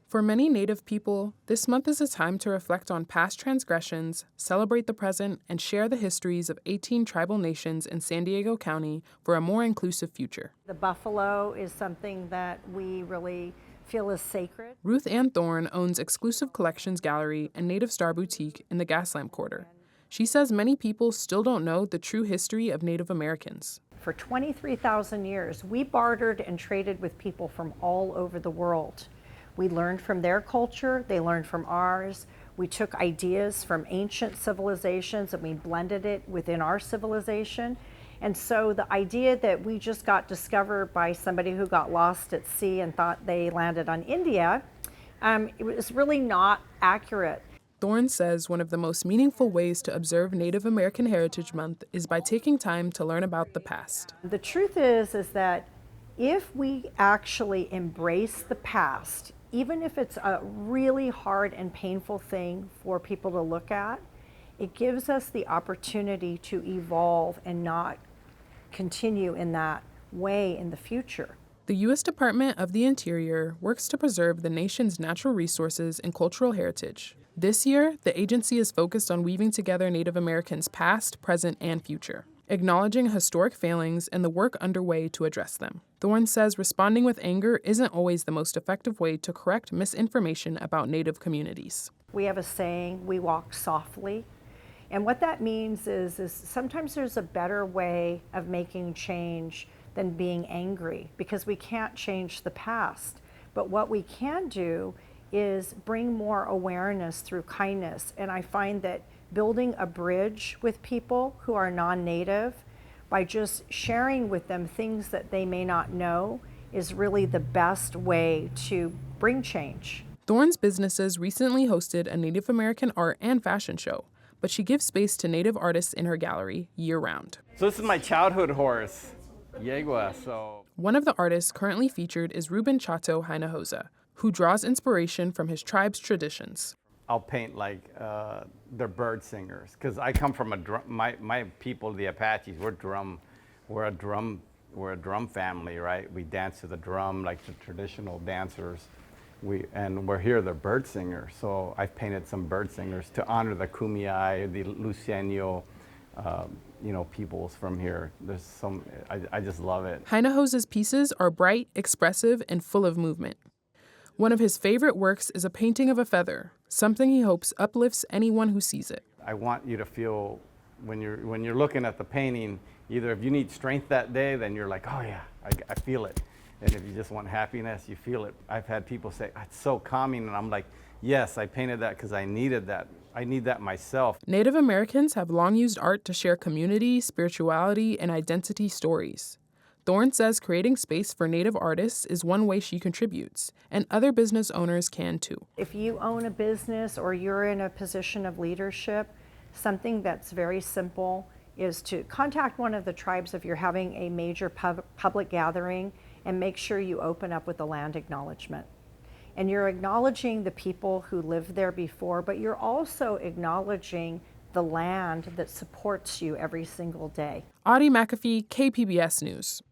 For many Native people, this month is a time to reflect on past transgressions, celebrate the present, and share the histories of 18 tribal nations in San Diego County for a more inclusive future. The buffalo is something that we really feel is sacred. Ruth Ann Thorne owns Exclusive Collections Gallery and Native Star Boutique in the Gaslamp Quarter. She says many people still don't know the true history of Native Americans. For 23,000 years, we bartered and traded with people from all over the world. We learned from their culture, they learned from ours. We took ideas from ancient civilizations and we blended it within our civilization. And so the idea that we just got discovered by somebody who got lost at sea and thought they landed on India, it was really not accurate. Thorne says one of the most meaningful ways to observe Native American Heritage Month is by taking time to learn about the past. The truth is that if we actually embrace the past, even if it's a really hard and painful thing for people to look at, it gives us the opportunity to evolve and not continue in that way in the future. The U.S. Department of the Interior works to preserve the nation's natural resources and cultural heritage. This year, the agency is focused on weaving together Native Americans' past, present, and future, acknowledging historic failings and the work underway to address them. Thorne says responding with anger isn't always the most effective way to correct misinformation about Native communities. We have a saying, we walk softly. And what that means is sometimes there's a better way of making change than being angry, because we can't change the past. But what we can do is bring more awareness through kindness. And I find that building a bridge with people who are non-Native by just sharing with them things that they may not know is really the best way to bring change. Thorne's businesses recently hosted a Native American art and fashion show, but she gives space to Native artists in her gallery year-round. So this is my childhood horse, Yegua. One of the artists currently featured is Ruben Chato Hinojosa, who draws inspiration from his tribe's traditions. I'll paint like they're bird singers, because I come from my people, the Apaches. We're a drum family, right? We dance to the drum like the traditional dancers. And we're here, they're bird singers. So I've painted some bird singers to honor the Kumeyaay, the Luciano, peoples from here. There's some, I just love it. Hinojosa's pieces are bright, expressive, and full of movement. One of his favorite works is a painting of a feather, something he hopes uplifts anyone who sees it. I want you to feel, when you're looking at the painting, either if you need strength that day, then you're like, oh yeah, I feel it. And if you just want happiness, you feel it. I've had people say, it's so calming, and I'm like, yes, I painted that because I needed that. I need that myself. Native Americans have long used art to share community, spirituality, and identity stories. Thorne says creating space for Native artists is one way she contributes, and other business owners can too. If you own a business or you're in a position of leadership, something that's very simple is to contact one of the tribes if you're having a major public gathering, and make sure you open up with a land acknowledgement. And you're acknowledging the people who lived there before, but you're also acknowledging the land that supports you every single day. Audy McAfee, KPBS News.